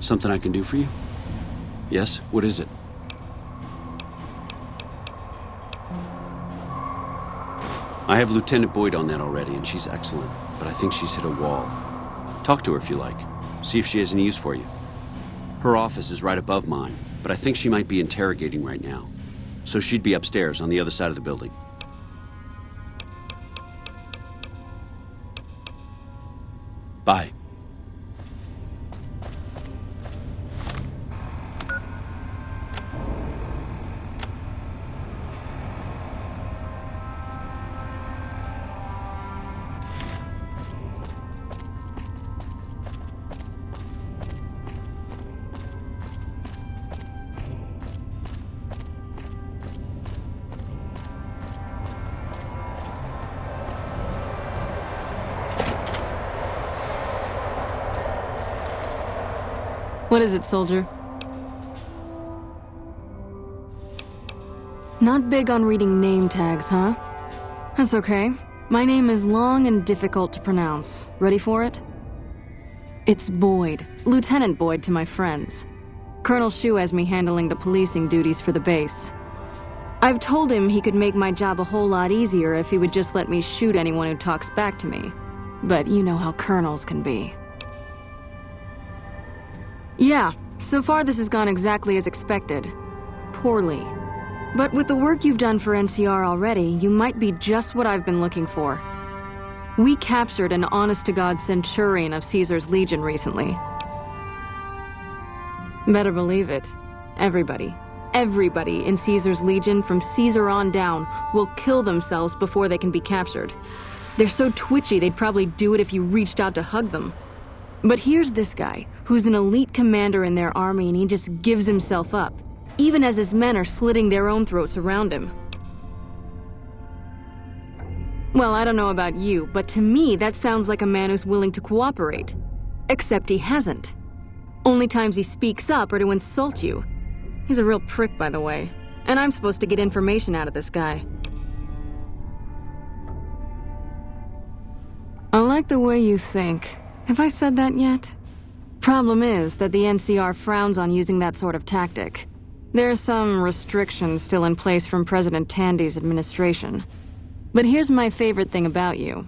Something I can do for you? Yes? What is it? I have Lieutenant Boyd on that already, and she's excellent, but I think she's hit a wall. Talk to her if you like. See if she has any use for you. Her office is right above mine, but I think she might be interrogating right now. So she'd be upstairs on the other side of the building. Bye. What is it, soldier? Not big on reading name tags, huh? That's okay. My name is long and difficult to pronounce. Ready for it? It's Boyd. Lieutenant Boyd to my friends. Colonel Shu has me handling the policing duties for the base. I've told him he could make my job a whole lot easier if he would just let me shoot anyone who talks back to me. But you know how colonels can be. Yeah, so far this has gone exactly as expected. Poorly. But with the work you've done for NCR already, you might be just what I've been looking for. We captured an honest-to-God centurion of Caesar's Legion recently. Better believe it. Everybody in Caesar's Legion from Caesar on down will kill themselves before they can be captured. They're so twitchy they'd probably do it if you reached out to hug them. But here's this guy, who's an elite commander in their army, and he just gives himself up, even as his men are slitting their own throats around him. Well, I don't know about you, but to me that sounds like a man who's willing to cooperate. Except he hasn't. Only times he speaks up are to insult you. He's a real prick, by the way, and I'm supposed to get information out of this guy. I like the way you think. Have I said that yet? Problem is that the NCR frowns on using that sort of tactic. There are some restrictions still in place from President Tandy's administration. But here's my favorite thing about you.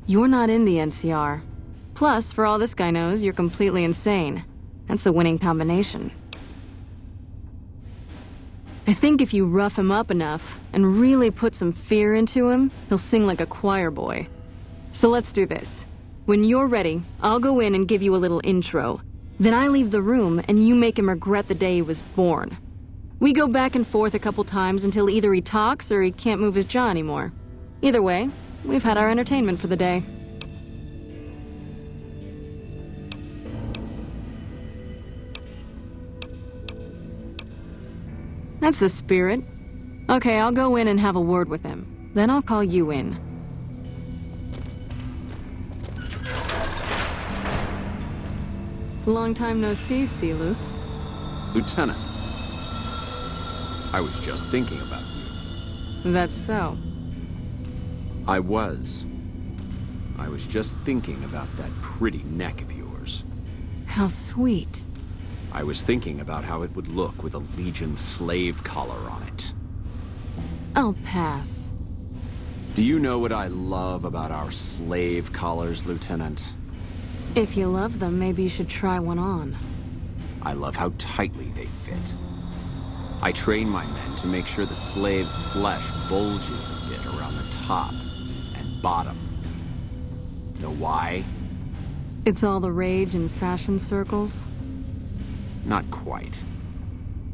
You're not in the NCR. Plus, for all this guy knows, you're completely insane. That's a winning combination. I think if you rough him up enough and really put some fear into him, he'll sing like a choir boy. So let's do this. When you're ready, I'll go in and give you a little intro. Then I leave the room and you make him regret the day he was born. We go back and forth a couple times until either he talks or he can't move his jaw anymore. Either way, we've had our entertainment for the day. That's the spirit. Okay, I'll go in and have a word with him. Then I'll call you in. Long time no see, Silus. Lieutenant, I was just thinking about you. That's so. I was just thinking about that pretty neck of yours. How sweet. I was thinking about how it would look with a Legion slave collar on it. I'll pass. Do you know what I love about our slave collars, Lieutenant? If you love them, maybe you should try one on. I love how tightly they fit. I train my men to make sure the slave's flesh bulges a bit around the top and bottom. Know why? It's all the rage in fashion circles? Not quite.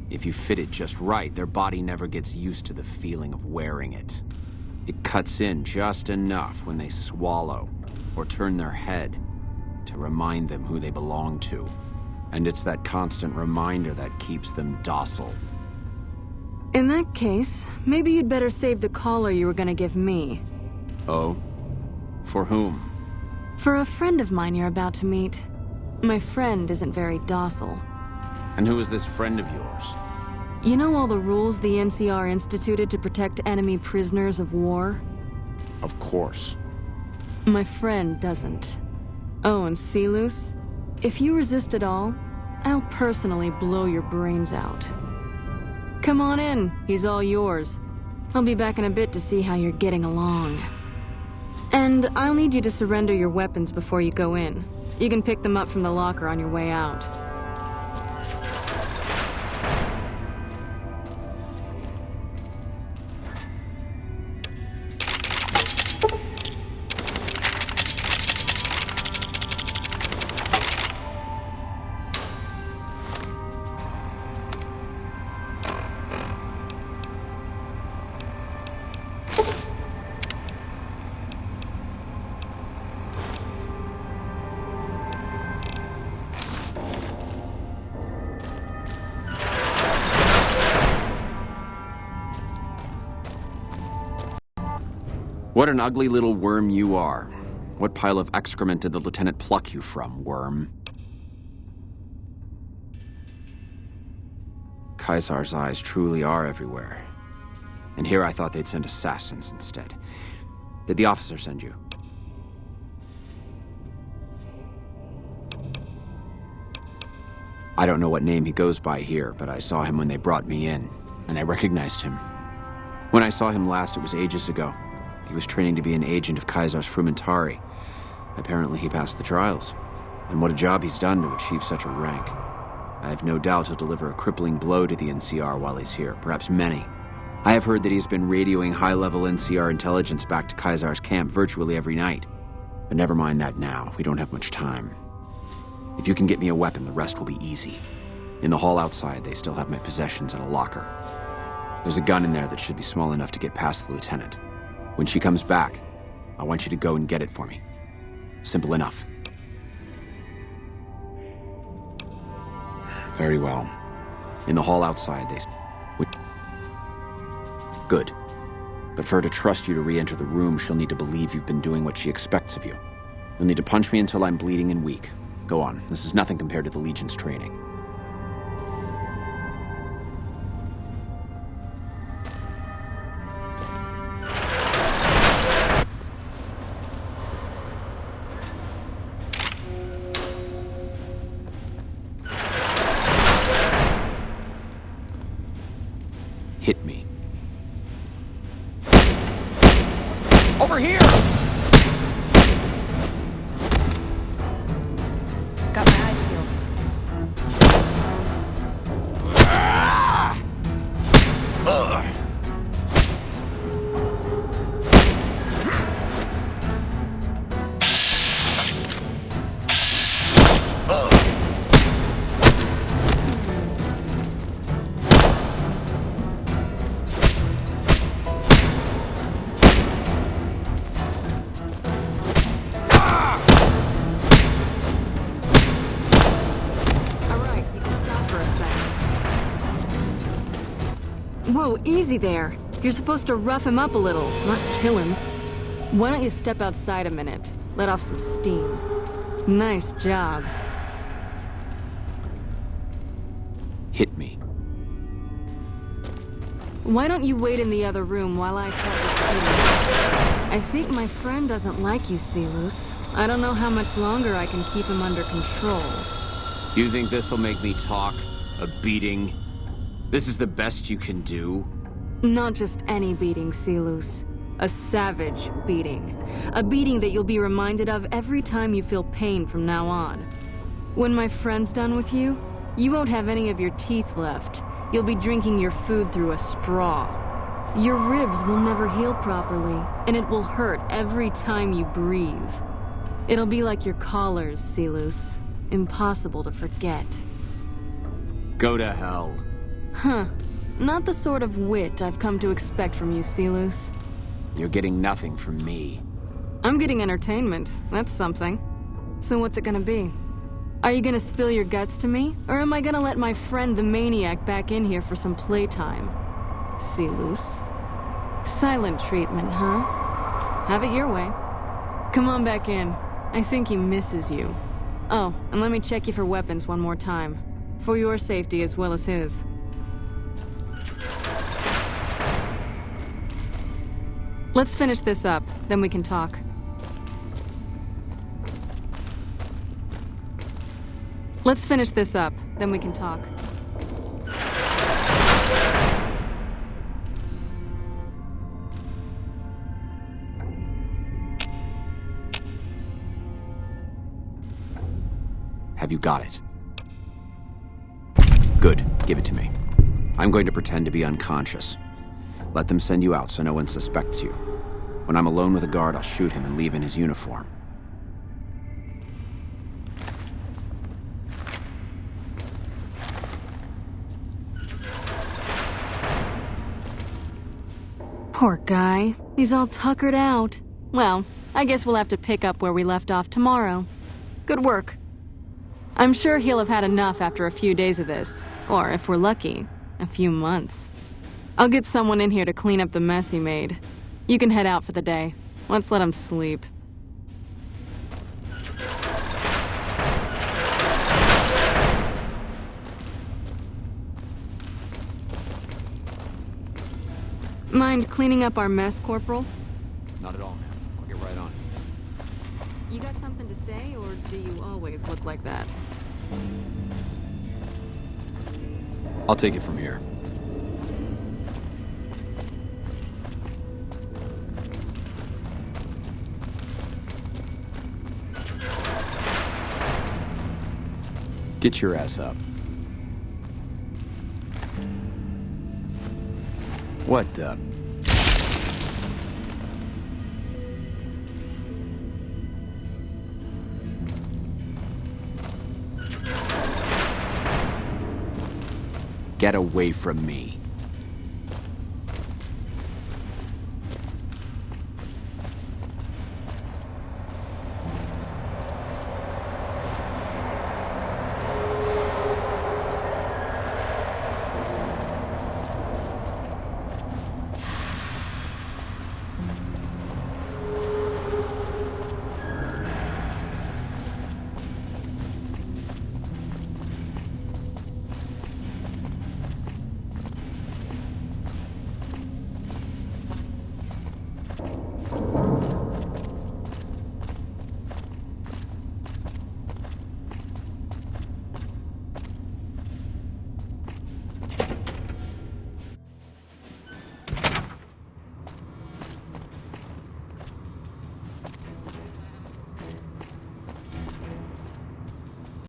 If you fit it just right, their body never gets used to the feeling of wearing it. It cuts in just enough when they swallow or turn their head to remind them who they belong to. And it's that constant reminder that keeps them docile. In that case, maybe you'd better save the collar you were gonna give me. Oh? For whom? For a friend of mine you're about to meet. My friend isn't very docile. And who is this friend of yours? You know all the rules the NCR instituted to protect enemy prisoners of war? Of course. My friend doesn't. Oh, and Silus? If you resist at all, I'll personally blow your brains out. Come on in, he's all yours. I'll be back in a bit to see how you're getting along. And I'll need you to surrender your weapons before you go in. You can pick them up from the locker on your way out. What an ugly little worm you are. What pile of excrement did the lieutenant pluck you from, worm? Caesar's eyes truly are everywhere. And here I thought they'd send assassins instead. Did the officer send you? I don't know what name he goes by here, but I saw him when they brought me in, and I recognized him. When I saw him last, it was ages ago. He was training to be an agent of Caesar's Frumentari. Apparently he passed the trials. And what a job he's done to achieve such a rank. I have no doubt he'll deliver a crippling blow to the NCR while he's here, perhaps many. I have heard that he's been radioing high-level NCR intelligence back to Caesar's camp virtually every night. But never mind that now, we don't have much time. If you can get me a weapon, the rest will be easy. In the hall outside, they still have my possessions in a locker. There's a gun in there that should be small enough to get past the lieutenant. When she comes back, I want you to go and get it for me. Simple enough. Very well. In the hall outside, Good. But for her to trust you to re-enter the room, she'll need to believe you've been doing what she expects of you. You'll need to punch me until I'm bleeding and weak. Go on. This is nothing compared to the Legion's training. Hit me. Over here! Got my eyes peeled. Whoa, easy there. You're supposed to rough him up a little, not kill him. Why don't you step outside a minute? Let off some steam. Nice job. Hit me. Why don't you wait in the other room while I talk to Silus? I think my friend doesn't like you, Silus. I don't know how much longer I can keep him under control. You think this'll make me talk? A beating? This is the best you can do? Not just any beating, Silus. A savage beating. A beating that you'll be reminded of every time you feel pain from now on. When my friend's done with you, you won't have any of your teeth left. You'll be drinking your food through a straw. Your ribs will never heal properly, and it will hurt every time you breathe. It'll be like your collars, Silus. Impossible to forget. Go to hell. Huh. Not the sort of wit I've come to expect from you, Silus. You're getting nothing from me. I'm getting entertainment. That's something. So what's it gonna be? Are you gonna spill your guts to me? Or am I gonna let my friend the maniac back in here for some playtime? Silus. Silent treatment, huh? Have it your way. Come on back in. I think he misses you. Oh, and let me check you for weapons one more time. For your safety as well as his. Let's finish this up, then we can talk. Let's finish this up, then we can talk. Have you got it? Good. Give it to me. I'm going to pretend to be unconscious. Let them send you out so no one suspects you. When I'm alone with a guard, I'll shoot him and leave in his uniform. Poor guy. He's all tuckered out. Well, I guess we'll have to pick up where we left off tomorrow. Good work. I'm sure he'll have had enough after a few days of this. Or, if we're lucky, a few months. I'll get someone in here to clean up the mess he made. You can head out for the day. Let's let him sleep. Mind cleaning up our mess, Corporal? Not at all, man. I'll get right on it. You got something to say, or do you always look like that? I'll take it from here. Get your ass up. What the? Get away from me.